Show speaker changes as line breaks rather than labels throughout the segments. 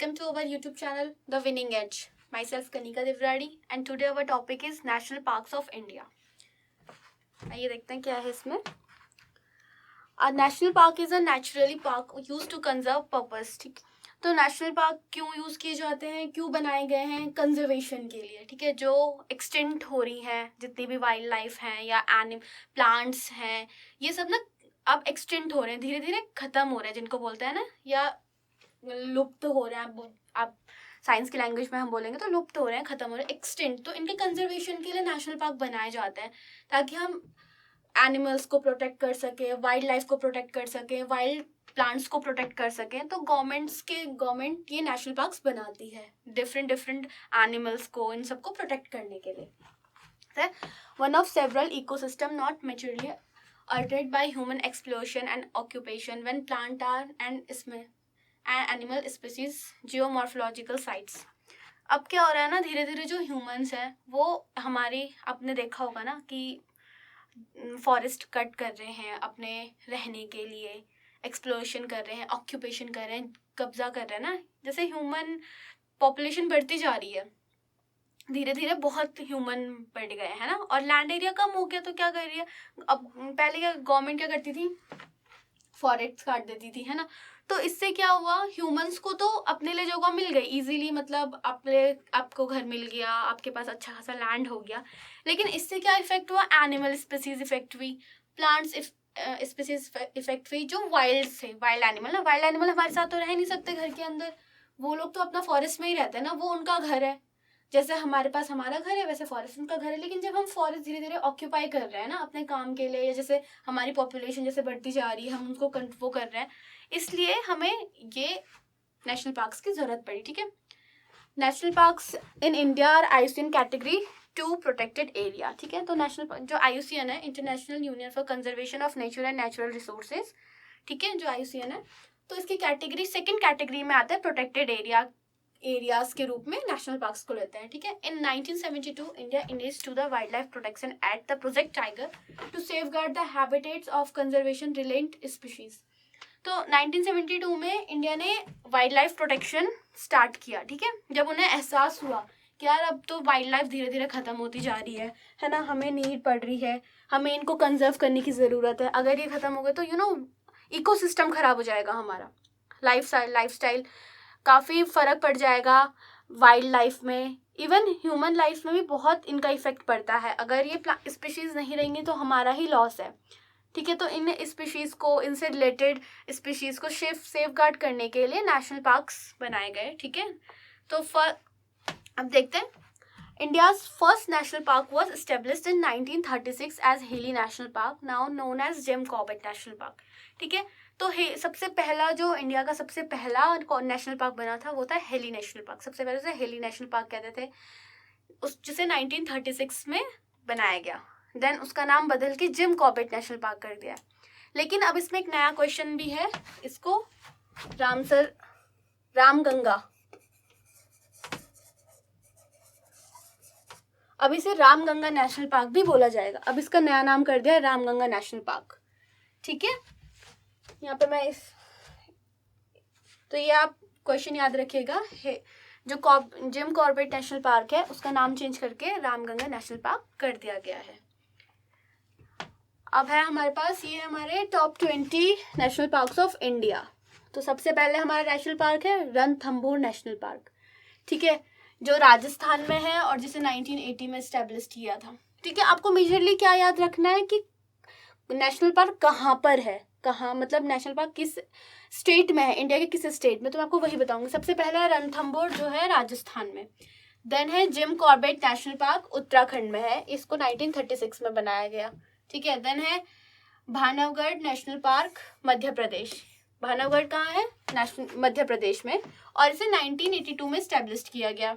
Welcome to our YouTube channel, The Winning Edge. Myself Kanika Devradi and today our topic is National Parks of India. आइए देखते हैं क्या है इसमें. A national park is a naturally park used to conserve purpose. ठीक, तो national park क्यों use किए जाते हैं, क्यों बनाए गए हैं? कंजर्वेशन के लिए. ठीक है, जो एक्सटेंट हो रही हैं जितनी भी वाइल्ड लाइफ हैं या प्लांट्स हैं, ये सब ना अब एक्सटेंट हो रहे हैं, धीरे धीरे ख़त्म हो रहे हैं, जिनको बोलते हैं ना, या लुप्त हो रहे हैं. आप साइंस की लैंग्वेज में हम बोलेंगे तो लुप्त हो रहे हैं, ख़त्म हो रहे हैं, एक्सटेंट. तो इनके कंजर्वेशन के लिए नेशनल पार्क बनाए जाते हैं ताकि हम एनिमल्स को प्रोटेक्ट कर सकें, वाइल्ड लाइफ को प्रोटेक्ट कर सकें, वाइल्ड प्लांट्स को प्रोटेक्ट कर सकें. तो गवर्नमेंट ये नेशनल पार्क्स बनाती है डिफरेंट एनिमल्स को, इन सबको प्रोटेक्ट करने के लिए. One of several ecosystem not maturely altered by human exploration and occupation when plant are and इसमें एनिमल स्पीसीज जियोमॉर्फोलॉजिकल साइट्स. अब क्या हो रहा है ना, धीरे धीरे जो ह्यूमंस हैं वो हमारी, आपने देखा होगा ना कि फॉरेस्ट कट कर रहे हैं अपने रहने के लिए, एक्सप्लोरेशन कर रहे हैं, ऑक्यूपेशन कर रहे हैं, कब्जा कर रहे हैं ना. जैसे ह्यूमन पॉपुलेशन बढ़ती जा रही है, धीरे धीरे बहुत ह्यूमन बढ़ गए हैं ना, और लैंड एरिया कम हो गया. तो क्या कर रही है अब, पहले क्या गवर्नमेंट क्या करती थी, फॉरेस्ट काट देती थी, है ना. तो इससे क्या हुआ, ह्यूमंस को तो अपने लिए जगह मिल गई इजीली, मतलब आपको घर मिल गया, आपके पास अच्छा खासा लैंड हो गया. लेकिन इससे क्या इफेक्ट हुआ, एनिमल स्पीसीज इफेक्ट हुई, प्लांट्स स्पीसीज इफेक्ट हुई. जो वाइल्ड थे, वाइल्ड एनिमल हमारे साथ तो रह नहीं सकते घर के अंदर, वो लोग तो अपना फॉरेस्ट में ही रहते हैं ना, वो उनका घर है. जैसे हमारे पास हमारा घर है वैसे फॉरेस्ट उनका घर है. लेकिन जब हम फॉरेस्ट धीरे धीरे ऑक्यूपाई कर रहे हैं ना अपने काम के लिए, या जैसे हमारी पॉपुलेशन जैसे बढ़ती जा रही है, हम उनको वो कर रहे हैं, इसलिए हमें ये नेशनल पार्क्स की जरूरत पड़ी. ठीक है, national parks in India are IUCN category 2 protected area. ठीक है, तो नेशनल जो आईयूसीएन है, international union for conservation of nature and natural resources. ठीक है, जो आईयूसीएन है, तो इसकी कैटेगरी सेकेंड कैटेगरी में आता है, प्रोटेक्टेड एरियाज के रूप में नेशनल पार्क्स को लेते हैं. ठीक है, in 1972 India engaged to the wild life protection at the project tiger to safeguard the habitats of conservation related species. तो 1972 में इंडिया ने वाइल्ड लाइफ प्रोटेक्शन स्टार्ट किया. ठीक है, जब उन्हें एहसास हुआ कि यार अब तो वाइल्ड लाइफ धीरे धीरे ख़त्म होती जा रही है ना, हमें नीड पड़ रही है, हमें इनको कंजर्व करने की ज़रूरत है. अगर ये ख़त्म हो गए तो इकोसिस्टम ख़राब हो जाएगा, हमारा लाइफस्टाइल काफ़ी फ़र्क पड़ जाएगा वाइल्ड लाइफ में. इवन ह्यूमन लाइफ में भी बहुत इनका इफेक्ट पड़ता है. अगर ये स्पीशीज़ नहीं रहेंगी तो हमारा ही लॉस है. ठीक है, तो इन स्पीशीज़ को, इनसे रिलेटेड स्पीशीज़ को सेफगार्ड करने के लिए नेशनल पार्क्स बनाए गए. ठीक है, तो अब देखते हैं. India's first national park was established in 1936 as Hailey national park, now known as Jim Corbett national park. ठीक है, तो सबसे पहला जो इंडिया का सबसे पहला नेशनल पार्क बना था वो था हेली नेशनल पार्क. सबसे पहले उसे हेली नेशनल पार्क कहते थे, जिसे 1936 में बनाया गया. देन उसका नाम बदल के जिम कॉर्बेट नेशनल पार्क कर दिया. लेकिन अब इसमें एक नया क्वेश्चन भी है, इसको रामगंगा, अब इसे रामगंगा नेशनल पार्क भी बोला जाएगा. अब इसका नया नाम कर दिया रामगंगा नेशनल पार्क. ठीक है, यहाँ पे तो ये आप क्वेश्चन याद रखिएगा, जो जिम कॉर्बेट नेशनल पार्क है उसका नाम चेंज करके रामगंगा नेशनल पार्क कर दिया गया है. अब है हमारे पास, ये हमारे top 20 national parks of India. तो सबसे पहले हमारा नेशनल पार्क है रणथंभौर नेशनल पार्क. ठीक है, जो राजस्थान में है और जिसे 1980 में एस्टेब्लिश किया था. ठीक है, आपको मेजरली क्या याद रखना है कि नेशनल पार्क कहाँ पर है, कहाँ मतलब नेशनल पार्क किस स्टेट में है, इंडिया के किस स्टेट में, तो मैं आपको वही बताऊंगी. सबसे पहला है रणथंभौर जो है राजस्थान में. देन है Jim Corbett national park, Uttarakhand में है, इसको 1936 में बनाया गया. ठीक है, देन है भानवगढ़ नेशनल पार्क, मध्य प्रदेश. भानवगढ़ कहाँ है, मध्य प्रदेश में, और इसे 1982 में स्टैब्लिश किया गया.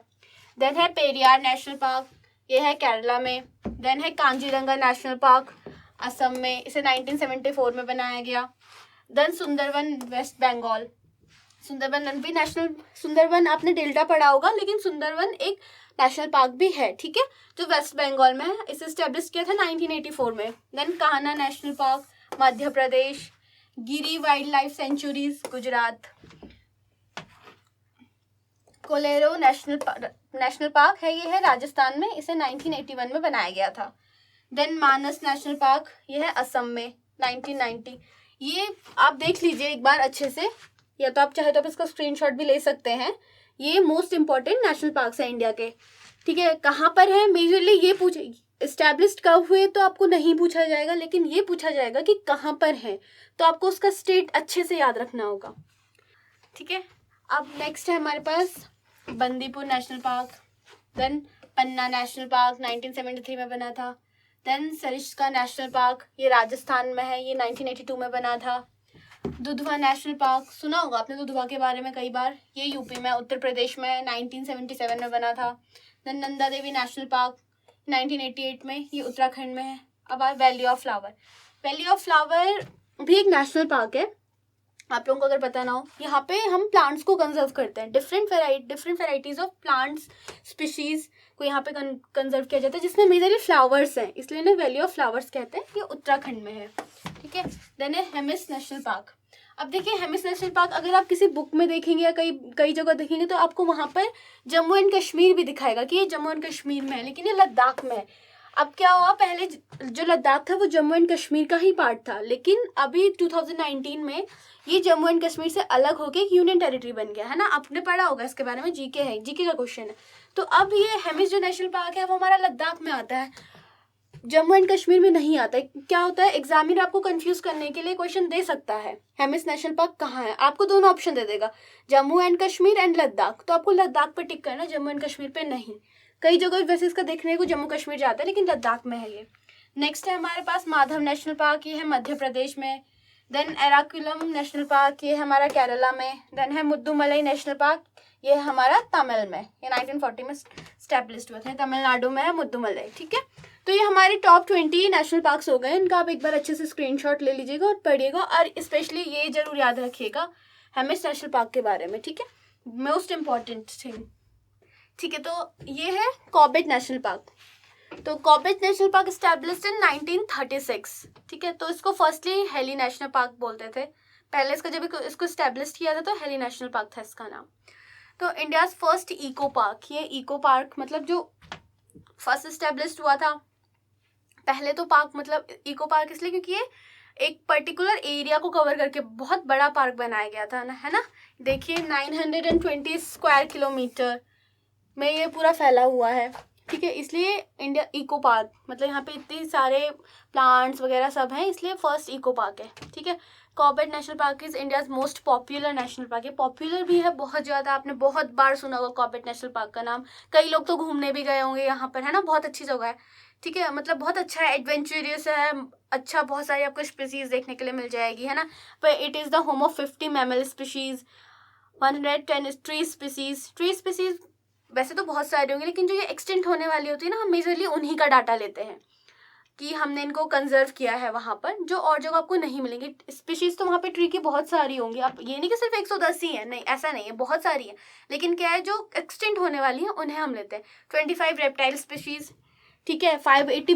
देन है पेरियार नेशनल पार्क, ये है केरला में. देन है कांजीरंगा नेशनल पार्क, असम में, इसे 1974 में बनाया गया. देन सुंदरवन वेस्ट बंगाल, सुंदरवन आपने डेल्टा पढ़ा होगा, लेकिन सुंदरवन एक नेशनल पार्क भी है. ठीक है, जो वेस्ट बंगाल में है, इसे स्टैब्लिश किया था 1984 में. Then Kanha national park, Madhya Pradesh. Gir wild life sanctuaries, Gujarat. कोलेरो नेशनल पार्क है, ये है राजस्थान में, इसे 1981 में बनाया गया था। देन मानस नेशनल पार्क, ये है असम में 1990। ये आप देख लीजिए एक बार अच्छे से, या तो आप चाहे तो आप इसका स्क्रीनशॉट भी ले सकते हैं। ये मोस्ट इंपॉर्टेंट नेशनल पार्क्स है इंडिया के, ठीक है। कहाँ पर है मेजरली ये पूछे, इस्टेब्लिश्ड कब हुए तो आपको नहीं पूछा जाएगा, लेकिन ये पूछा जाएगा कि कहाँ पर है, तो आपको उसका स्टेट अच्छे से याद रखना होगा, ठीक है। अब नेक्स्ट है हमारे पास बंदीपुर नेशनल पार्क। देन पन्ना नेशनल पार्क 1973 में बना था। देन सरिस्का नेशनल पार्क, ये राजस्थान में है, ये 1982 में बना था। दुधवा नेशनल पार्क, सुना होगा आपने दुधवा के बारे में कई बार, ये यूपी में, उत्तर प्रदेश में 1977 में बना था। Then Nanda Devi national park 1988 में, ये उत्तराखंड में है। अब आए valley of flower. Valley of flower भी एक नेशनल पार्क है, आप लोगों को अगर पता ना हो। यहाँ पे हम प्लांट्स को कंजर्व करते हैं, different varieties of plants species को यहाँ पे कंजर्व किया जाता है, जिसमें मेजरली फ्लावर्स हैं, इसलिए इन्हें वैली ऑफ फ्लावर्स कहते हैं। ये उत्तराखंड में है, ठीक है। देन है हेमिस नेशनल पार्क। अब देखिए हेमिस नेशनल पार्क अगर आप किसी बुक में देखेंगे या कई जगह देखेंगे तो आपको वहाँ पर जम्मू एंड कश्मीर भी दिखाएगा कि ये जम्मू एंड कश्मीर में है, लेकिन ये लद्दाख में है। अब क्या हुआ, पहले जो लद्दाख था वो जम्मू एंड कश्मीर का ही पार्ट था, लेकिन अभी 2019 में ये जम्मू एंड कश्मीर से अलग होके एक यूनियन टेरिटरी बन गया है ना। आपने पढ़ा होगा इसके बारे में, जीके है, जीके का क्वेश्चन है। तो अब ये हेमिस जो नेशनल पार्क है वो हमारा लद्दाख में आता है, जम्मू एंड कश्मीर में नहीं आता है। क्या होता है, एग्जामिनर आपको कंफ्यूज करने के लिए क्वेश्चन दे सकता है, हेमिस नेशनल पार्क कहाँ है, आपको दोनों ऑप्शन दे देगा, जम्मू एंड कश्मीर एंड लद्दाख। तो आपको लद्दाख पे टिक करना, जम्मू एंड कश्मीर पे नहीं। कई जगह वैसे इसका देखने को जम्मू कश्मीर जाता है, लेकिन लद्दाख में है ये। नेक्स्ट है हमारे पास माधव नेशनल पार्क, ये है मध्य प्रदेश में। देन एराकुलम नेशनल पार्क, ये है हमारा केरला में। देन है मुद्दुमलाई नेशनल पार्क, ये है हमारा तमिल में, ये 1940 में स्टैब्लिश्ड हुए थे, तमिलनाडु में है मुद्दुमलाई, ठीक है। तो ये हमारे टॉप 20 नेशनल पार्क्स हो गए, इनका आप एक बार अच्छे से स्क्रीनशॉट ले लीजिएगा और पढ़िएगा, और स्पेशली ये जरूर याद रखिएगा हेमिस नेशनल पार्क के बारे में, ठीक है, मोस्ट इम्पॉर्टेंट थिंग, ठीक है। तो ये है कॉर्बेट नेशनल पार्क। तो Corbett national park established in 1936, ठीक है। तो इसको फर्स्टली हेली नेशनल पार्क बोलते थे, पहले इसका जब इसको एस्टैब्लिश किया था तो हेली नेशनल पार्क था इसका नाम। तो इंडियाज फर्स्ट इको पार्क, ये इको पार्क मतलब जो फर्स्ट एस्टैब्लिश्ड हुआ था, पहले तो पार्क मतलब इको पार्क इसलिए क्योंकि ये एक पर्टिकुलर एरिया को कवर करके बहुत बड़ा पार्क बनाया गया था ना, है ना। देखिए 920 स्क्वायर किलोमीटर में ये पूरा फैला हुआ है, ठीक है। इसलिए इंडिया इको पार्क मतलब यहाँ पे इतने सारे प्लांट्स वगैरह सब हैं, इसलिए फर्स्ट इको पार्क है, ठीक है। Corbett national park is India's most popular national park है, पॉपुलर भी है बहुत ज़्यादा, आपने बहुत बार सुना होगा कॉर्बेट नेशनल पार्क का नाम, कई लोग तो घूमने भी गए होंगे यहाँ पर, है ना। बहुत अच्छी जगह है, ठीक है, मतलब बहुत अच्छा है, एडवेंचरियस है, अच्छा, बहुत सारी आपको स्पीसीज देखने के लिए मिल जाएगी, है ना। पर it is the home of 50 mammal species, 110 tree species वैसे तो बहुत सारे होंगे, लेकिन जो ये एक्सटेंट होने वाली होती है ना, हम मेजरली उन्हीं का डाटा लेते हैं कि हमने इनको कंजर्व किया है वहाँ पर, जो और जगह आपको नहीं मिलेंगी। स्पीशीज तो वहाँ पे ट्री की बहुत सारी होंगी, आप ये नहीं कि सिर्फ 110 ही है, नहीं ऐसा नहीं है, बहुत सारी है, लेकिन क्या है जो एक्सटेंट होने वाली है उन्हें हम लेते हैं। 25 रेप्टाइल स्पीशीज, ठीक है, 580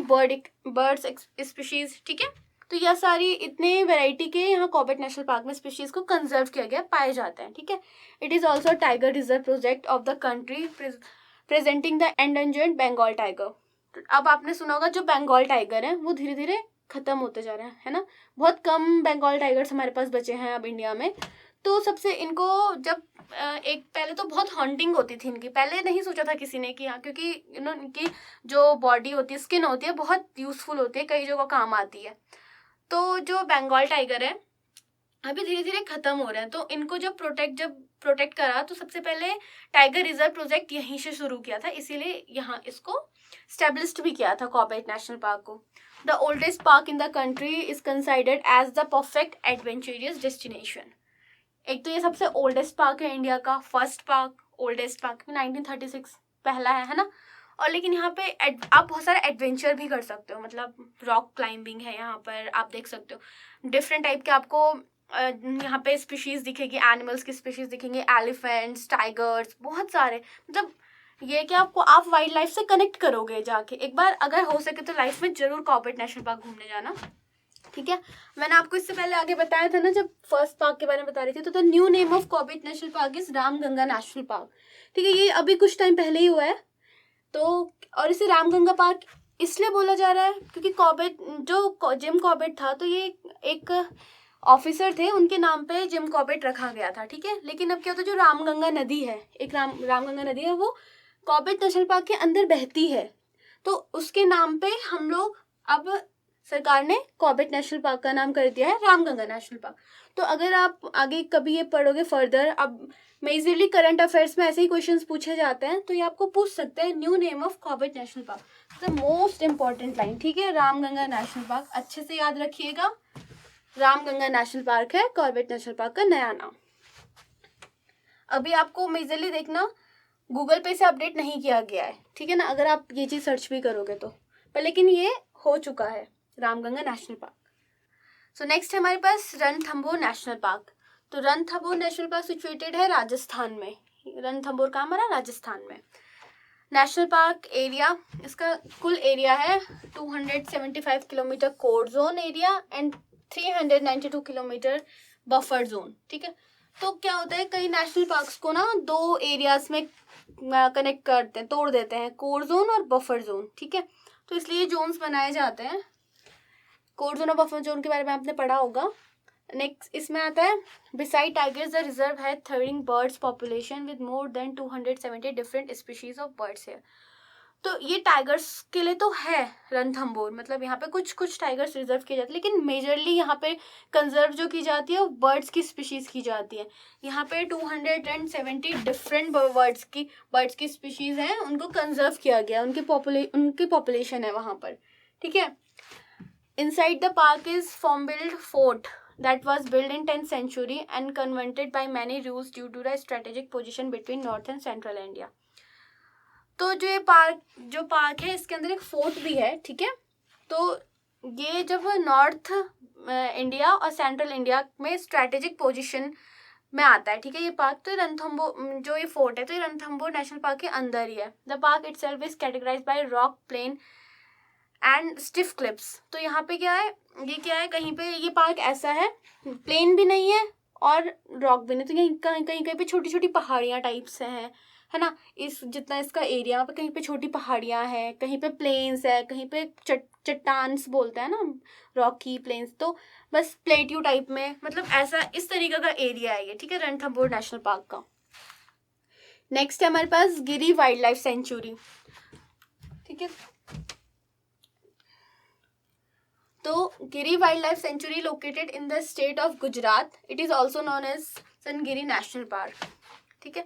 बर्ड्स स्पीशीज, ठीक है। तो यह सारी इतने वैरायटी के यहाँ कॉर्बेट नेशनल पार्क में स्पीशीज को कंजर्व किया गया पाए जाते हैं, ठीक है। It is also tiger reserve project of the country presenting the endangered Bengal tiger. अब आपने सुना होगा जो बंगाल टाइगर है वो धीरे धीरे खत्म होते जा रहे हैं, है ना, बहुत कम बंगाल टाइगर्स हमारे पास बचे हैं अब इंडिया में। तो सबसे इनको जब एक पहले तो बहुत हॉन्टिंग होती थी इनकी, पहले नहीं सोचा था किसी ने कि हाँ, क्योंकि इनकी जो बॉडी होती है, स्किन होती है, बहुत यूजफुल होती है, कई जगह काम आती है। तो जो बंगाल टाइगर है अभी धीरे धीरे खत्म हो रहे हैं, तो इनको जब प्रोटेक्ट करा तो सबसे पहले टाइगर रिजर्व प्रोजेक्ट यहीं से शुरू किया था, इसीलिए यहाँ इसको स्टैब्लिश्ड भी किया था कॉर्बेट नेशनल पार्क को। The oldest park in the country is considered as the perfect adventurous destination. एक तो ये सबसे ओल्डेस्ट पार्क है इंडिया का, फर्स्ट पार्क, ओल्डेस्ट पार्क 1936 पहला है ना। और लेकिन यहाँ पे आप बहुत सारा एडवेंचर भी कर सकते हो, मतलब रॉक क्लाइंबिंग है यहाँ पर, आप देख सकते हो डिफरेंट टाइप के आपको यहाँ पे स्पीशीज दिखेगी, एनिमल्स की स्पीशीज दिखेंगे, एलिफेंट्स, टाइगर्स, बहुत सारे, मतलब ये कि आपको आप वाइल्ड लाइफ से कनेक्ट करोगे जाके। एक बार अगर हो सके तो लाइफ में जरूर कॉर्बेट नेशनल पार्क घूमने जाना, ठीक है। मैंने आपको इससे पहले आगे बताया था ना, जब फर्स्ट पार्क के बारे में बता रही थी, तो the new name of Corbett national park is Ramganga national park. ठीक है, ये अभी कुछ टाइम पहले ही हुआ है। तो और इसे रामगंगा पार्क इसलिए बोला जा रहा है क्योंकि कॉर्बेट, जो जिम कॉर्बेट था, तो ये एक ऑफिसर थे, उनके नाम पे जिम कॉर्बेट रखा गया था। ठीक है, लेकिन अब क्या होता है, जो रामगंगा नदी है, एक रामगंगा नदी है, वो कॉर्बेट नेशनल पार्क के अंदर बहती है, तो उसके नाम पे हम लोग अब सरकार ने कॉर्बेट नेशनल पार्क का नाम कर दिया है रामगंगा नेशनल पार्क। तो अगर आप आगे कभी ये पढ़ोगे फर्दर, अब मेजरली करंट अफेयर्स में ऐसे ही क्वेश्चंस पूछे जाते हैं, तो ये आपको पूछ सकते हैं, new name of Corbett national park, the most important line. ठीक है, रामगंगा नेशनल पार्क अच्छे से याद रखिएगा, रामगंगा नेशनल पार्क है कॉर्बेट नेशनल पार्क का नया नाम। अभी आपको मेजरली देखना, गूगल पे से अपडेट नहीं किया गया है, ठीक है ना, अगर आप ये चीज़ सर्च भी करोगे तो, पर लेकिन ये हो चुका है Ramganga national park. So next है हमारे पास रणथंभौर नेशनल पार्क। तो रणथंभौर नेशनल पार्क सिचुएटेड है राजस्थान में। रणथंभौर कहाँ हमारा, राजस्थान में। नेशनल पार्क एरिया, इसका कुल एरिया है 275 kilometre core zone area and 392 kilometre buffer zone. ठीक है, तो क्या होता है, कई नेशनल पार्क्स को ना दो एरियाज में कनेक्ट करते हैं, तोड़ देते हैं, कोर जोन और बफर जोन। ठीक है, तो इसलिए जोन्स बनाए जाते हैं। कोर जोन और बफर जोन के बारे में आपने पढ़ा होगा। नेक्स्ट इसमें आता है, बिसाइड टाइगर्स द रिजर्व है thrilling birds population with more than 270 different species of birds है। तो ये टाइगर्स के लिए तो है रणथंभौर, मतलब यहाँ पे कुछ कुछ टाइगर्स रिजर्व किए जाते हैं, लेकिन मेजरली यहाँ पे कंजर्व जो की जाती है वो बर्ड्स की स्पीशीज की जाती है। यहाँ पे 270 डिफरेंट बर्ड्स की स्पीशीज हैं, उनको कंजर्व किया गया, उनकी पॉपुलेशन है वहाँ पर। ठीक है, inside the park is Fonbuild Fort that was built in 10th century and converted by many rules due to the strategic position between north and central India. तो जो पार्क है, इसके अंदर एक फोर्ट भी है। ठीक है, तो ये जब नॉर्थ इंडिया और सेंट्रल इंडिया में स्ट्रेटेजिक पोजीशन में आता है। ठीक है, ये पार्क, तो रणथंभौर जो ये फोर्ट है, तो ये रणथंभौर नेशनल पार्क के अंदर ही है। The park itself is categorised by rock plain and stiff cliffs. तो यहाँ पे क्या है, ये क्या है, कहीं पे ये पार्क ऐसा है, प्लेन भी नहीं है और रॉक भी नहीं, तो यहीं कहीं पे छोटी छोटी पहाड़ियाँ टाइप से हैं, है ना। इस जितना इसका एरिया पे, कहीं पे छोटी पहाड़ियाँ हैं, कहीं पे प्लेन्स है, कहीं पे चट्टान्स बोलते हैं ना, रॉकी प्लेन्स, तो बस प्लेट्यू टाइप में, मतलब ऐसा इस तरीके का एरिया है ये। ठीक है, रणथंभौर नेशनल पार्क का। नेक्स्ट है हमारे पास गिरी वाइल्ड लाइफ सेंचुरी। ठीक है, तो Gir wild life sanctuary located in the state of Gujarat, it is also known as Sasangir national park. ठीक है,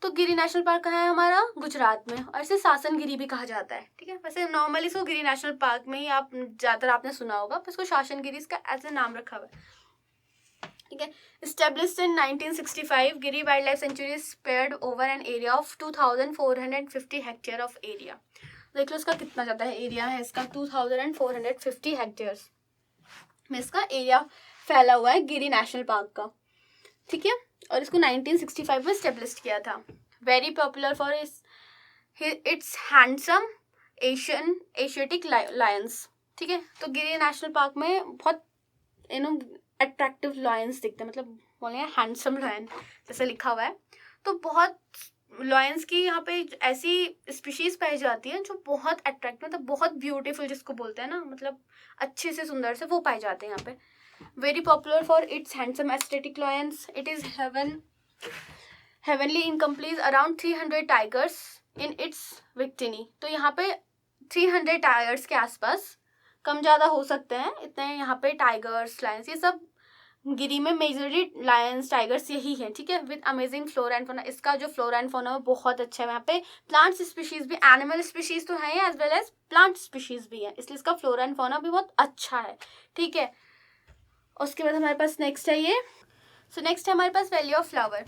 तो गिरी नेशनल पार्क कहाँ है हमारा, गुजरात में, और इसे सासनगिरी भी कहा जाता है। ठीक है, वैसे नॉर्मली इसको गिरी नेशनल पार्क में ही आप ज़्यादातर आपने सुना होगा, पर इसको शासनगिरी इसका ऐसे नाम रखा हुआ है। ठीक है, established in 1965, Giri wild life century spread over an area of 2450 hectare of area. देख लो इसका कितना ज़्यादा है एरिया है, इसका 2450 हेक्टेयर्स में इसका एरिया फैला हुआ है गिरी नेशनल पार्क का। ठीक है, और इसको 1965 में स्टेब्लिश किया था। Very popular for its handsome Asiatic Lions. ठीक है, तो गिरी नेशनल पार्क में बहुत अट्रैक्टिव लायंस दिखते हैं, मतलब बोले हैंडसम लायन जैसे लिखा हुआ है, तो बहुत लॉयंस की यहाँ पे ऐसी स्पीशीज पाई जाती है जो बहुत अट्रैक्टिव, मतलब बहुत ब्यूटीफुल जिसको बोलते हैं ना, मतलब अच्छे से सुंदर से वो पाए जाते हैं यहाँ पे। Very popular for its handsome aesthetic lions, it is heavenly incomplete around 300 tigers in its विक्टिनी। तो यहाँ पे 300 टाइगर्स के आसपास, कम ज़्यादा हो सकते हैं इतने, यहाँ पे टाइगर्स लायंस ये सब गिरी में मेजरली लायंस टाइगर्स यही है। ठीक है, विद अमेजिंग फ्लोरा एंड फोना, इसका जो फ्लोरा एंड फोना बहुत अच्छा है। यहाँ पे प्लांट स्पीशीज भी, एनिमल स्पीशीज तो है as well as plant species भी है, इसलिए इसका फ्लोरा एंड फोना भी बहुत अच्छा है। ठीक है, उसके बाद हमारे पास नेक्स्ट है ये, सो नेक्स्ट है हमारे पास वैली ऑफ फ्लावर।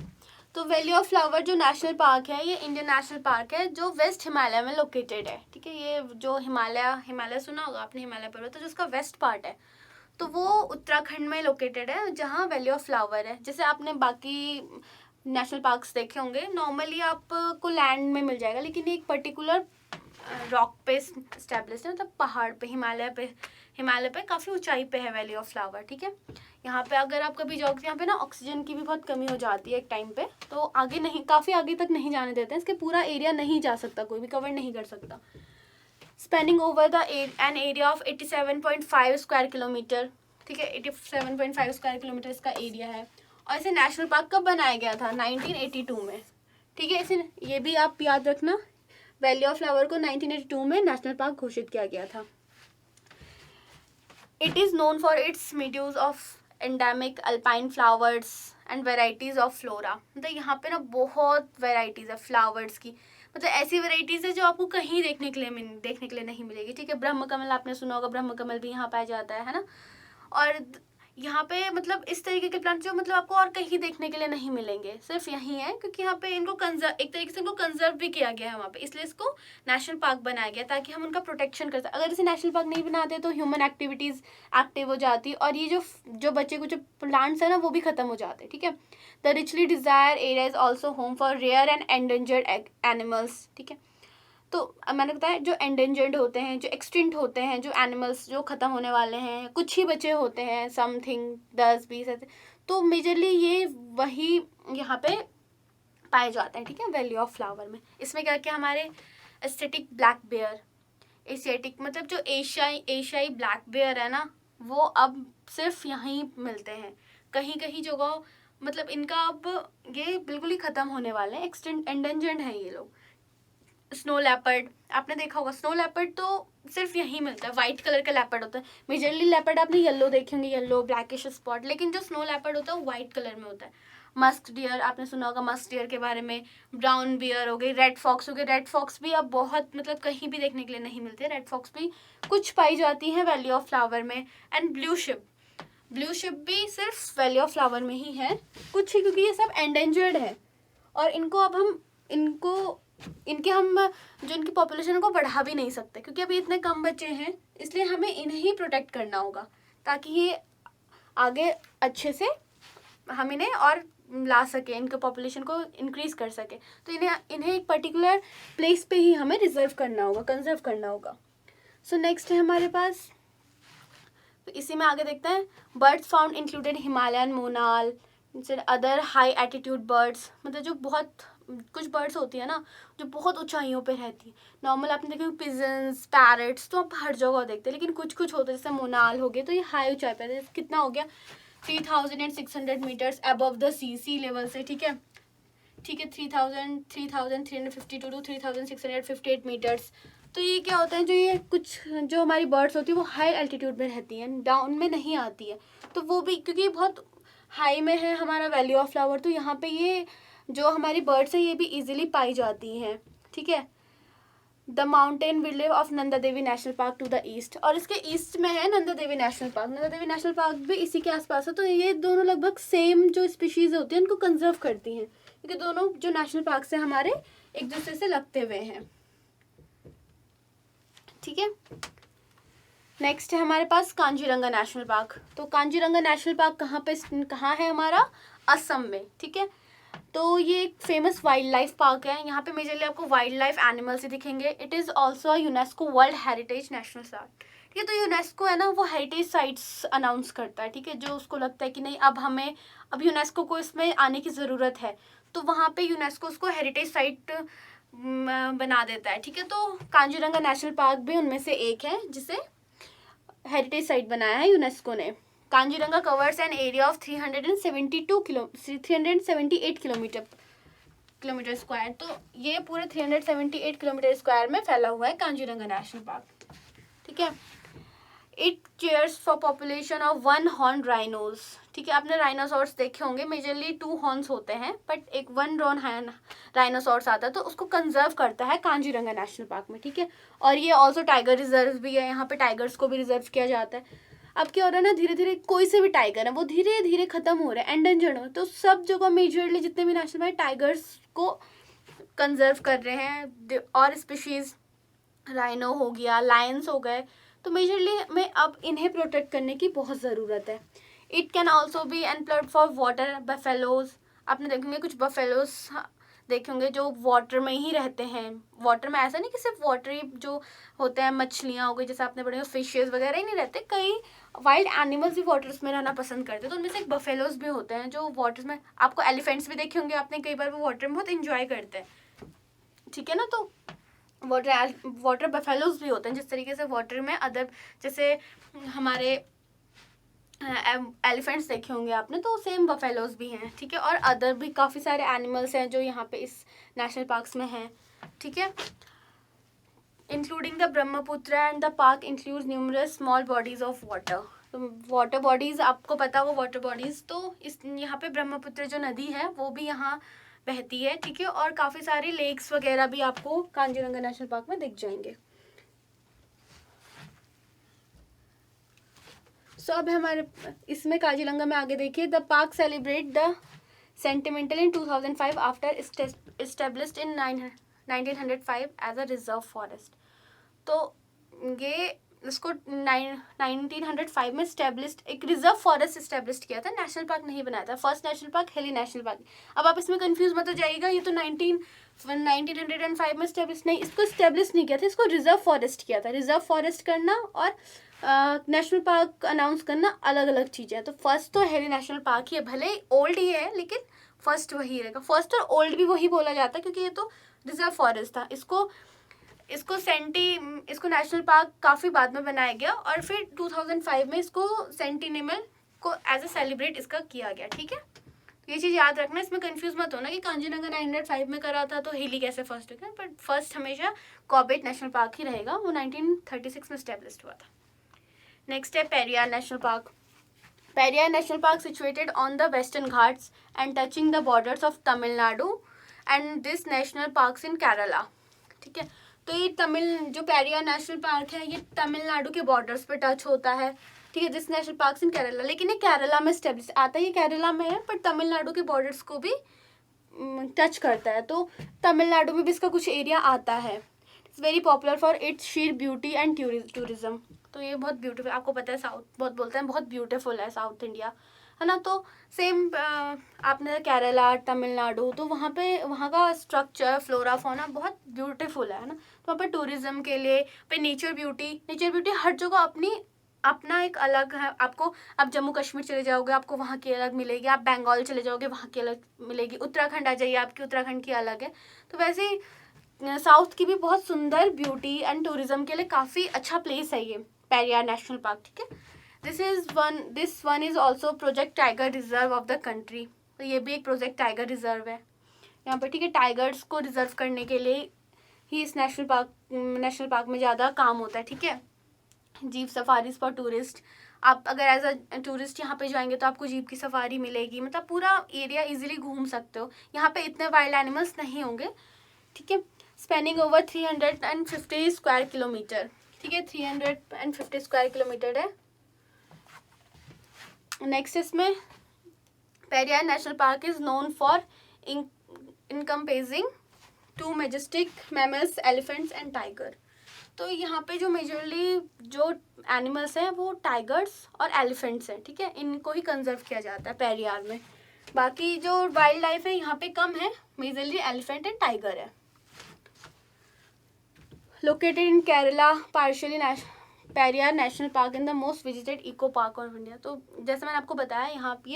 तो वैली ऑफ फ्लावर जो नेशनल पार्क है, ये इंडियन नेशनल पार्क है जो वेस्ट हिमालय में लोकेटेड है। ठीक है, ये जो हिमालय सुना होगा आपने, हिमालय पर्वत, तो जो उसका वेस्ट पार्ट है, तो वो उत्तराखंड में लोकेटेड है, जहाँ वैली ऑफ फ्लावर है। जैसे आपने बाकी नेशनल पार्क्स देखे होंगे, नॉर्मली आपको लैंड में मिल जाएगा, लेकिन एक पर्टिकुलर रॉक पे स्टैब्लिश है, मतलब पहाड़ पे, हिमालय पे काफ़ी ऊंचाई पे है वैली ऑफ फ्लावर, ठीक है। यहाँ पे अगर आप कभी जाओगे, यहाँ पे ना ऑक्सीजन की भी बहुत कमी हो जाती है एक टाइम पे, तो आगे नहीं, काफ़ी आगे तक नहीं जाने देते हैं, इसके पूरा एरिया नहीं जा सकता, कोई भी कवर नहीं कर सकता। Spanning over the an area of 87.5 square kilometre, ठीक है, 87.5 स्क्वायर किलोमीटर इसका एरिया है। और इसे नेशनल पार्क कब बनाया गया था? 1982 में, ठीक है। इसे ये भी आप याद रखना, वैली ऑफ फ्लावर को 1982 में नेशनल पार्क घोषित किया गया था। It is known for its meadows of endemic alpine flowers and varieties of flora. मतलब यहाँ पे ना बहुत वेराइटीज़ है फ्लावर्स की, मतलब ऐसी वेराइटीज़ है जो आपको कहीं देखने के लिए नहीं मिलेगी, ठीक है। ब्रह्म कमल आपने सुना होगा, ब्रह्म कमल भी यहाँ पाया जाता है ना। और यहाँ पे मतलब इस तरीके के प्लांट जो मतलब आपको और कहीं देखने के लिए नहीं मिलेंगे, सिर्फ यहीं है, क्योंकि यहाँ पे इनको एक तरीके से इनको कंजर्व भी किया गया है वहाँ पे, इसलिए इसको नेशनल पार्क बनाया गया ताकि हम उनका प्रोटेक्शन कर सकें। अगर इसे नेशनल पार्क नहीं बनाते तो ह्यूमन एक्टिविटीज़ एक्टिव हो जाती, और ये जो बच्चे कुछ प्लांट्स है ना वो भी खत्म हो जाते, ठीक है। The richly desire area is also home for rare and endangered animals, ठीक है। तो मैंने बताया जो एंडेंजर्ड होते हैं, जो एक्सटिंक्ट होते हैं, जो एनिमल्स जो ख़त्म होने वाले हैं, कुछ ही बचे होते हैं, समथिंग 10-20 ऐसे, तो मेजरली ये वही यहाँ पे पाए जाते हैं, ठीक है, वैली ऑफ फ्लावर में। इसमें क्या क्या हमारे एस्थेटिक ब्लैक बेयर, एशियाटिक मतलब जो एशियाई ब्लैक बेयर है ना, वो अब सिर्फ यहीं मिलते हैं, कहीं कहीं जगह, मतलब इनका अब ये बिल्कुल ही ख़त्म होने वाले हैं, एक्सटेंट एंडेंजर्ड हैं ये लोग। स्नो लेपर्ड आपने देखा होगा, स्नो लेपर्ड तो सिर्फ यहीं मिलता है, वाइट कलर का लेपर्ड होता है। मेजरली लेपर्ड आपने येलो देखे होंगे, येलो ब्लैकिश स्पॉट, लेकिन जो स्नो लेपर्ड होता है वो वाइट कलर में होता है। मस्क डियर आपने सुना होगा, मस्क डियर के बारे में। ब्राउन बियर हो गई, रेड फॉक्स हो गई, रेड फॉक्स भी अब बहुत मतलब कहीं भी देखने के लिए नहीं मिलते, रेड फॉक्स भी कुछ पाई जाती हैं वैली ऑफ फ्लावर में। एंड ब्लू शिप भी सिर्फ वैली ऑफ फ्लावर में ही है, कुछ ही, क्योंकि ये सब एंडेंजर्ड है, और इनको अब हम जो इनकी पॉपुलेशन को बढ़ा भी नहीं सकते, क्योंकि अभी इतने कम बच्चे हैं, इसलिए हमें इन्हें ही प्रोटेक्ट करना होगा ताकि ये आगे अच्छे से हम इन्हें और ला सके, इनके पॉपुलेशन को इंक्रीज कर सके। तो इन्हें एक पर्टिकुलर प्लेस पे ही हमें रिजर्व करना होगा, कंजर्व करना होगा। सो नेक्स्ट है हमारे पास, तो इसी में आगे देखते हैं, बर्ड्स फाउंड इंक्लूडेड हिमालयन मोनाल, अदर हाई एटीट्यूड बर्ड्स, मतलब जो बहुत कुछ बर्ड्स होती है ना जो बहुत ऊंचाइयों पे रहती है। नॉर्मल आपने देखे पिजन्स, पैरट्स तो आप हर जगह देखते हैं, लेकिन कुछ होते हैं जैसे मोनाल हो गए, तो ये हाई ऊंचाई पे, कितना हो गया 3600 metres above the sea level से, ठीक है 3352 टू 3658 मीटर्स। तो ये क्या होता है, जो हमारी बर्ड्स होती है वो हाई एल्टीट्यूड में रहती हैं, डाउन में नहीं आती है, तो वो भी क्योंकि बहुत हाई में है हमारा वैली ऑफ फ्लावर, तो यहाँ पे ये जो हमारी बर्ड्स है ये भी इजीली पाई जाती हैं, ठीक है। The mountain village of Nanda Devi national park to the east, और इसके ईस्ट में है Nanda Devi national park, Nanda Devi national park भी इसी के आसपास है। तो ये दोनों लगभग सेम जो स्पीशीज़ होती हैं उनको कंजर्व करती हैं, क्योंकि दोनों जो नेशनल पार्क से हमारे एक दूसरे से लगते हुए हैं, ठीक है। नेक्स्ट है हमारे पास कांजीरंगा नेशनल पार्क। तो कांजीरंगा नेशनल पार्क कहाँ है हमारा, असम में, ठीक है। तो ये एक फेमस वाइल्ड लाइफ पार्क है, यहाँ पे मेजरली आपको वाइल्ड लाइफ एनिमल्स ही दिखेंगे। It is also a UNESCO world heritage national site, ठीक है। तो यूनेस्को है ना वो हेरिटेज साइट्स अनाउंस करता है, ठीक है, जो उसको लगता है कि नहीं अब यूनेस्को को इसमें आने की ज़रूरत है, तो वहाँ पे यूनेस्को उसको हेरिटेज साइट बना देता है, ठीक है। तो कांजीरंगा नेशनल पार्क भी उनमें से एक है जिसे हेरिटेज साइट बनाया है यूनेस्को ने। Kaziranga covers N area of 378 kilometre square, तो ये पूरे 378 किलोमीटर स्क्वायर में फैला हुआ है कांजीरंगा नेशनल पार्क, ठीक है। It cares for population of 1 horn rhinos, ठीक है। आपने राइनोसॉर्स देखे होंगे, मेजरली 2 हॉर्न्स होते हैं, बट एक 1 राइनोसॉर्स आता है, तो उसको कंजर्व करता है कांजीरंगा नेशनल पार्क में, ठीक है। और ये ऑल्सो टाइगर रिजर्व भी है, यहाँ पे टाइगर्स को भी रिजर्व किया जाता है। अब क्या हो रहा है ना, धीरे धीरे कोई से भी टाइगर है वो धीरे धीरे खत्म हो रहा है, एंडेंजर्ड हो, तो सब जगह मेजरली जितने भी नेशनल पार्क टाइगर्स को कंजर्व कर रहे हैं, और स्पीशीज राइनो हो गया, लायंस हो गए, तो मेजरली में अब इन्हें प्रोटेक्ट करने की बहुत ज़रूरत है। It can also be employed for water buffaloes, आपने देखेंगे कुछ बफेलोज देखे होंगे जो वाटर में ही रहते हैं। वाटर में ऐसा नहीं कि सिर्फ वाटरी जो होते हैं, मछलियाँ हो गई जैसे आपने पढ़े, फिशेज वगैरह ही नहीं रहते, कई वाइल्ड एनिमल्स भी वाटर्स में रहना पसंद करते हैं। तो उनमें से एक बफेलोज भी होते हैं जो वाटर्स में, आपको एलिफेंट्स भी देखे होंगे आपने कई बार, वो वाटर में बहुत इंजॉय करते हैं, ठीक है ना। तो वाटर बफेलोज भी होते हैं। जिस तरीके से वाटर में अदर जैसे हमारे एलिफेंट्स देखे होंगे आपने, तो सेम बफेलोज भी हैं, ठीक है। और अदर भी काफ़ी सारे एनिमल्स हैं जो यहाँ पे इस नेशनल पार्क्स में हैं, ठीक है। Including the Brahmaputra and the park includes numerous small bodies of water. तो वाटर बॉडीज आपको पता हो, वाटर बॉडीज तो इस यहाँ पे ब्रह्मपुत्र जो नदी है वो भी यहाँ बहती है, ठीक है। और काफ़ी सारी लेक्स वगैरह भी आपको कांजीरंगा नेशनल पार्क में दिख जाएंगे। सो अब हमारे इसमें काजीरंगा में आगे देखिए, the park celebrate the sentimental in 2005 after established in 1905 as a reserve forest. तो ये इसको 1905 में स्टैब्लिश्ड, एक रिजर्व फॉरेस्ट स्टैब्लिश्ड किया था, नेशनल पार्क नहीं बनाया था। फर्स्ट नेशनल पार्क हिली नेशनल पार्क। अब आप इसमें कंफ्यूज मत हो जाइएगा, ये तो 1905 में स्टैब्लिश नहीं, इसको स्टैब्लिश नहीं किया था, इसको रिजर्व फॉरेस्ट किया था। रिजर्व फॉरेस्ट करना और नेशनल पार्क अनाउंस करना अलग अलग चीज़ें हैं। तो फर्स्ट तो हिली नेशनल पार्क ही है, भले ही ओल्ड ही है लेकिन फर्स्ट वही रहेगा। फर्स्ट और ओल्ड भी वही बोला जाता है क्योंकि ये तो रिजर्व फॉरेस्ट था। इसको नेशनल पार्क काफ़ी बाद में बनाया गया और फिर 2005 में इसको सेंटिनिमल को एज ए सेलिब्रेट इसका किया गया, ठीक है। तो ये चीज़ याद रखना, इसमें कंफ्यूज मत होना कि कांजीरंगा 905 में करा था तो हिली कैसे फर्स्ट हो गया। बट फर्स्ट हमेशा कॉर्बेट नेशनल पार्क ही रहेगा, वो 1936 में स्टेब्लिश हुआ था। नेक्स्ट है Periyar national park. Periyar national park situated on the western Ghats and touching the borders of Tamil Nadu and this national parks इन केरला, ठीक है। तो ये जो पेरियार नेशनल पार्क है ये तमिलनाडु के बॉर्डर्स पे टच होता है, ठीक है। दिस नेशनल पार्क्स इन केरला, लेकिन ये केरला में स्टेब्लिश आता है, ये केरला में है पर तमिलनाडु के बॉर्डर्स को भी टच करता है। तो तमिलनाडु में भी इसका कुछ एरिया आता है। It's very popular for its sheer beauty and tourism. तो ये बहुत ब्यूटीफुल, आपको पता है साउथ बहुत बोलते हैं, बहुत ब्यूटीफुल है साउथ इंडिया, है ना। तो सेम आपने केरला, तमिलनाडु, तो वहाँ का स्ट्रक्चर, फ्लोरा फौना बहुत ब्यूटीफुल है ना। तो वहाँ पर टूरिज्म के लिए, पे नेचर ब्यूटी हर जगह अपना एक अलग है। आपको आप जम्मू कश्मीर चले जाओगे आपको वहाँ की अलग मिलेगी, आप बंगाल चले जाओगे वहाँ की अलग मिलेगी, उत्तराखंड आ जाइए आपकी उत्तराखंड की अलग है। तो वैसे ही साउथ की भी बहुत सुंदर ब्यूटी एंड टूरिज्म के लिए काफ़ी अच्छा प्लेस है ये पेरियार नेशनल पार्क, ठीक है। This one is also project tiger reserve of the country. तो ये भी एक प्रोजेक्ट टाइगर रिजर्व है यहाँ पर, ठीक है। टाइगर्स को रिजर्व करने के लिए ही इस नेशनल पार्क में ज़्यादा काम होता है, ठीक है। जीप सफारीज फॉर टूरिस्ट, आप अगर एज अ टूरिस्ट यहाँ पे जाएंगे तो आपको जीप की सफारी मिलेगी, मतलब पूरा एरिया इजीली घूम सकते हो। यहाँ पे इतने वाइल्ड एनिमल्स नहीं होंगे, ठीक है। स्पेनिंग ओवर 350 स्क्वायर किलोमीटर, ठीक है, 350 स्क्वायर किलोमीटर है। नेक्स्ट इसमें Periyar national park is known for encompassing 2 majestic mammals, elephants and tiger. तो यहाँ पे जो मेजरली जो एनिमल्स हैं वो टाइगर्स और एलिफेंट्स हैं, ठीक है। इनको ही कंजर्व किया जाता है पेरियार में। बाकी जो वाइल्ड लाइफ है यहाँ पे कम है, मेजरली एलिफेंट एंड टाइगर है। Located in Kerala, partially Periyar national park in the most visited eco park of India. तो जैसे मैंने आपको बताया यहाँ पे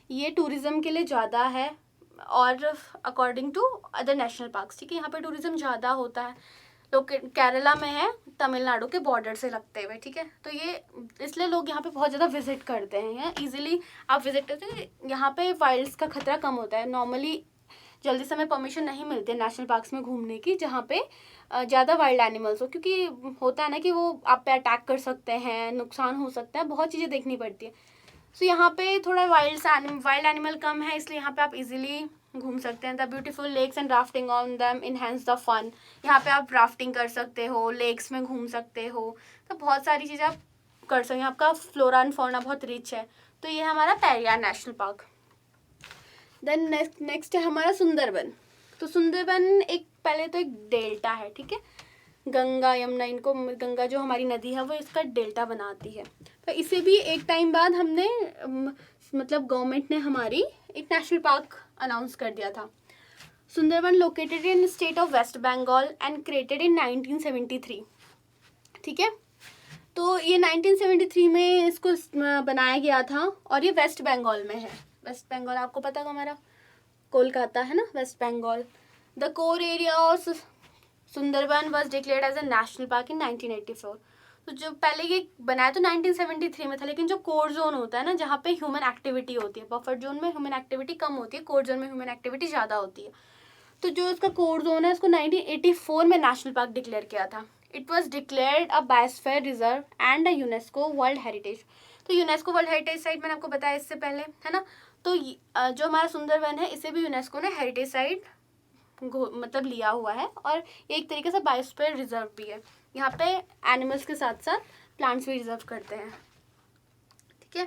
ये टूरिज्म के लिए ज़्यादा है और according to other national parks, ठीक है। यहाँ पे टूरिज्म ज़्यादा होता है, केरला में है, तमिलनाडु के बॉर्डर से लगते हुए, ठीक है। तो ये इसलिए लोग यहाँ पे बहुत ज़्यादा विजिट करते हैं, यहाँ ईजिली आप विजिट करते हैं। यहाँ पे वाइल्ड्स का खतरा कम होता है। नॉर्मली जल्दी से हमें परमिशन नहीं मिलती है नेशनल पार्क्स में घूमने की जहाँ पे ज़्यादा वाइल्ड एनिमल्स हो, क्योंकि होता है ना कि वो आप पे अटैक कर सकते हैं, नुकसान हो सकता है, बहुत चीज़ें देखनी पड़ती है। सो यहाँ पे थोड़ा वाइल्ड एनिमल कम है, इसलिए यहाँ पे आप इजीली घूम सकते हैं। The beautiful lakes and rafting on them enhance the fun. यहाँ पे आप राफ्टिंग कर सकते हो, लेक्स में घूम सकते हो, तो बहुत सारी चीज़ें आप कर सकते हैं। आपका फ्लोरा एंड फौना बहुत रिच है। तो ये हमारा Periyar national park. Then next है हमारा सुंदरबन। तो सुंदरबन पहले तो एक डेल्टा है, ठीक है। गंगा यमुना, इनको गंगा जो हमारी नदी है वो इसका डेल्टा बनाती है। तो इसे भी एक टाइम बाद हमने मतलब गवर्नमेंट ने हमारी एक नेशनल पार्क अनाउंस कर दिया था। Sundarban located in state of West Bengal and created in 1973. ठीक है, तो ये 1973 में इसको बनाया गया था और ये वेस्ट बंगाल में है. वेस्ट बंगाल आपको पता होगा, हमारा कोलकाता है ना, West Bengal. The core area of Sundarban was declared as a national park in 1984. तो जो पहले ये बनाया तो 1973 में था, लेकिन जो कोर जोन होता है ना, जहाँ पे ह्यूमन एक्टिविटी होती है, बफर जोन में ह्यूमन एक्टिविटी कम होती है, कोर जोन में ह्यूमन एक्टिविटी ज़्यादा होती है. तो जो इसका कोर जोन है उसको 1984 में नेशनल पार्क डिक्लेयर किया था. It was declared a biosphere reserve and a UNESCO world heritage. तो यूनेस्को वर्ल्ड हेरिटेज साइट मैंने आपको बताया इससे पहले, है ना. तो जो हमारा सुंदरबन है इसे भी यूनेस्को ने हेरिटेज साइट मतलब लिया हुआ है, और ये एक तरीके से बायोस्फीयर रिजर्व भी है. यहाँ पे एनिमल्स के साथ साथ प्लांट्स भी रिजर्व करते हैं. ठीक है,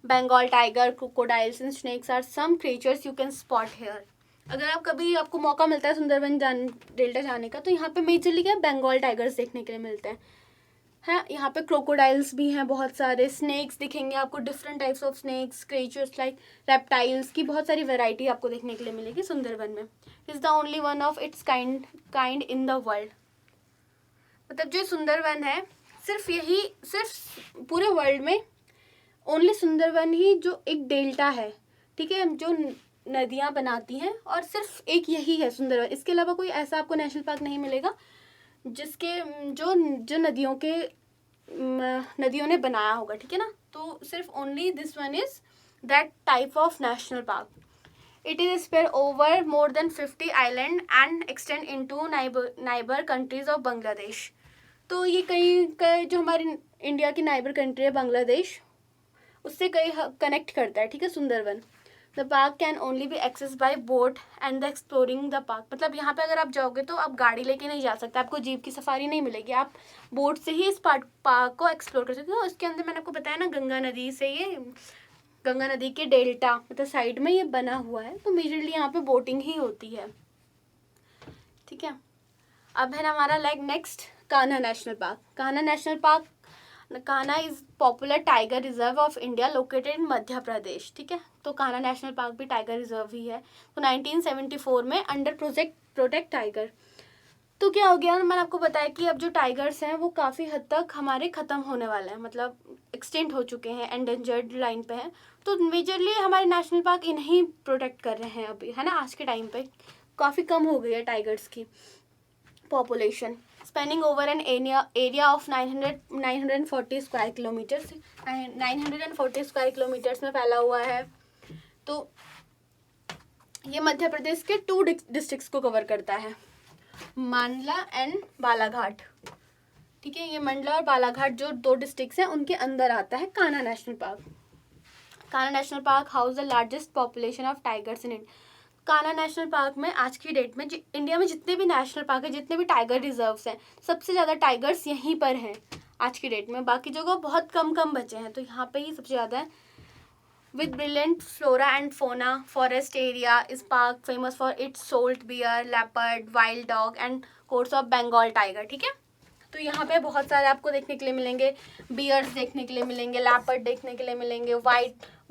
Bengal tiger, crocodiles and snakes are some creatures you can spot here. अगर आप कभी आपको मौका मिलता है सुंदरबन डेल्टा जाने का, तो यहाँ पे मेजरली क्या बंगाल टाइगर्स देखने के लिए मिलते हैं. है, यहाँ पे क्रोकोडाइल्स भी हैं बहुत सारे, स्नेक्स दिखेंगे आपको, different types of snakes, creatures like reptiles की बहुत सारी वैरायटी आपको देखने के लिए मिलेगी सुंदरबन में. Is the only one of its kind in the world. मतलब जो सुंदरबन है सिर्फ पूरे वर्ल्ड में ओनली सुंदरबन ही जो एक डेल्टा है, ठीक है, जो नदियाँ बनाती हैं, और सिर्फ एक यही है सुंदरबन. इसके अलावा कोई ऐसा आपको नेशनल पार्क नहीं मिलेगा जिसके जो नदियों ने बनाया होगा. ठीक है ना, तो सिर्फ only this one is that type of national park. It is spread over more than 50 island and extend into neighbour countries of Bangladesh. तो ये कई जो हमारी इंडिया की नाइबर कंट्री है बांग्लादेश, उससे कई कनेक्ट करता है. ठीक है, Sundarban. The park can only be access by boat and the exploring the park. मतलब यहाँ पे अगर आप जाओगे तो आप गाड़ी लेके नहीं जा सकते, आपको जीप की सफारी नहीं मिलेगी, आप बोट से ही इस पार्क को एक्सप्लोर कर सकते हो. उसके अंदर मैंने आपको बताया ना, गंगा नदी से ये गंगा नदी के डेल्टा मतलब साइड में ये बना हुआ है, तो मेजरली यहाँ पे बोटिंग ही होती है. ठीक है, अब है हमारा next Kanha national park. Kanha national park, Kanha is popular tiger reserve of India located in Madhya Pradesh. ठीक है, तो कान्हा नेशनल पार्क भी टाइगर रिजर्व ही है. तो 1974 में अंडर प्रोटेक्ट टाइगर. तो क्या हो गया, मैंने आपको बताया कि अब जो टाइगर्स हैं वो काफ़ी हद तक हमारे ख़त्म होने वाले हैं, मतलब एक्सटेंट हो चुके हैं, एंडेंजर्ड लाइन पे हैं. तो मेजरली हमारे नेशनल पार्क इन्हीं प्रोटेक्ट कर रहे हैं अभी, है ना. आज के टाइम पे काफ़ी कम हो गई है टाइगर्स की population. Spanning over an area of 940 square kilometres, 940 square kilometres में फैला हुआ है. तो ये मध्य प्रदेश के 2 डिस्ट्रिक्ट्स को कवर करता है, मंडला एंड बालाघाट. ठीक है, ये मंडला और बालाघाट जो 2 डिस्ट्रिक्ट्स हैं उनके अंदर आता है Kanha national park. Kanha national park house the largest population of tigers in India. Kanha national park में आज की डेट में इंडिया में जितने भी नेशनल पार्क है, जितने भी टाइगर रिजर्व्स हैं, सबसे ज़्यादा टाइगर्स यहीं पर हैं आज की डेट में. बाकी जगह बहुत कम बचे हैं, तो यहाँ पे ही सबसे ज़्यादा है. With brilliant flora and fauna, forest area is park famous for its sloth bear, leopard, wild dog and course of Bengal tiger. ठीक है, तो यहाँ पे बहुत सारे आपको देखने के लिए मिलेंगे, बियर्स देखने के लिए मिलेंगे, लेपर्ड देखने के लिए मिलेंगे,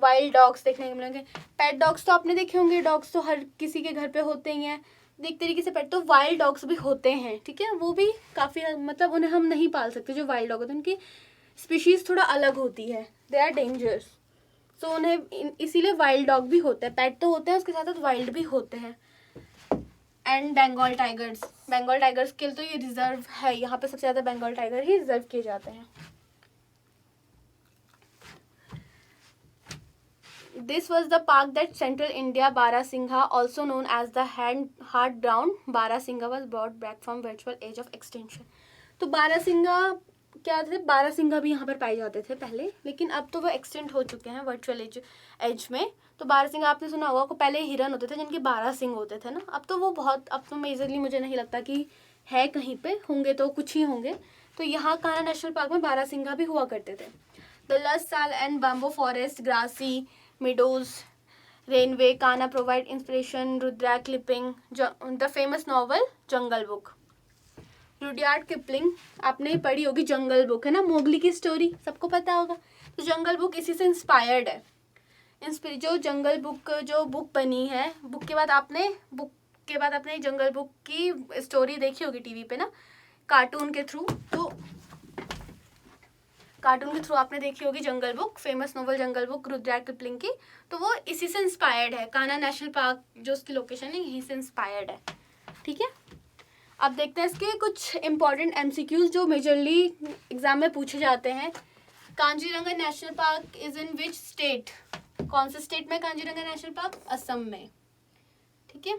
वाइल्ड डॉग्स देखने को मिलेंगे. पेट डॉग्स तो आपने देखे होंगे, डॉग्स तो हर किसी के घर पे होते ही हैं एक तरीके से. पेट तो वाइल्ड डॉग्स भी होते हैं. ठीक है, वो भी काफ़ी, मतलब उन्हें हम नहीं पाल सकते. जो वाइल्ड डॉग होते हैं उनकी स्पीशीज़ थोड़ा अलग होती है, दे आर डेंजरस, तो उन्हें इसीलिए वाइल्ड डॉग भी होते हैं. पेट तो होते हैं, उसके साथ साथ वाइल्ड भी होते हैं. एंड बंगाल टाइगर्स के लिए तो ये रिजर्व है, यहाँ पे सबसे ज़्यादा बंगाल टाइगर ही रिजर्व किए जाते हैं. This was the park that Central India Barasingha, also known as the hard-drowned Barasingha, was brought back from virtual age of extinction. तो बारासिंगा क्या थे, बारासिंगा भी यहाँ पर पाए जाते थे पहले, लेकिन अब तो वो एक्सटेंट हो चुके हैं वर्चुअल एज में. तो बारासिंगा आपने सुना होगा, को पहले हिरन होते थे जिनके 12 सिंग होते थे ना. अब तो वो बहुत, अब तो मेजरली मुझे नहीं लगता कि है कहीं पे, होंगे तो कुछ ही होंगे. तो यहाँ कान्हा नेशनल पार्क में बारासिंगा भी हुआ करते थे. The lush sal and bamboo forest, grassy meadows, rainway, Kanha provide inspiration, Rudyard Kipling, the famous novel Jungle Book. Rudyard Kipling आपने पढ़ी होगी, जंगल बुक है ना, मोगली की स्टोरी सबको पता होगा. तो जंगल बुक इसी से इंस्पायर्ड है. जो जंगल बुक जो बुक बनी है, बुक के बाद आपने बुक के बाद आपने जंगल बुक की स्टोरी देखी होगी टीवी पे ना, कार्टून के थ्रू, तो कार्टून के थ्रू आपने देखी होगी जंगल बुक, फेमस नोवेल जंगल बुक रुडयार्ड किपलिंग की, तो वो इसी से इंस्पायर्ड है। कान्हा नेशनल पार्क जो उसकी लोकेशन है यहीं से इंस्पायर्ड है, ठीक है। अब देखते हैं इसके कुछ इंपॉर्टेंट एमसीक्यूज जो मेजरली एग्जाम में पूछे जाते हैं। Kaziranga national park is in which state? कौन से स्टेट में कांजीरंगा नेशनल पार्क? असम में, ठीक है।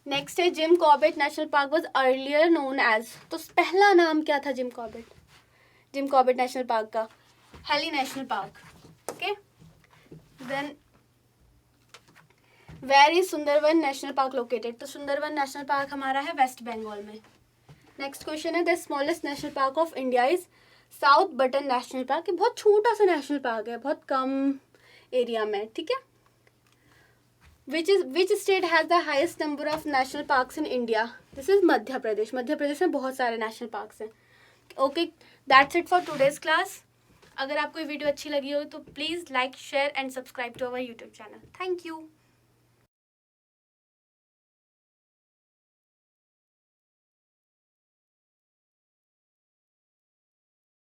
नेक्स्ट है Jim Corbett national park was earlier known as, तो पहला नाम क्या था जिम कॉर्बेट नेशनल पार्क का? Hailey national park, okay. Then where is Sundarban national park located? तो सुंदरवन नेशनल पार्क हमारा है वेस्ट बंगाल में। नेक्स्ट क्वेश्चन है the smallest national park of India is South Button national park. ये बहुत छोटा सा नेशनल पार्क है, बहुत कम एरिया में, ठीक है। Which state has the highest number of national parks in India? This is Madhya Pradesh. Madhya Pradesh में बहुत सारे नेशनल पार्क्स हैं। Okay, that's it for today's class. अगर आपको ये वीडियो अच्छी लगी हो तो please like, share and subscribe to our YouTube channel. Thank you.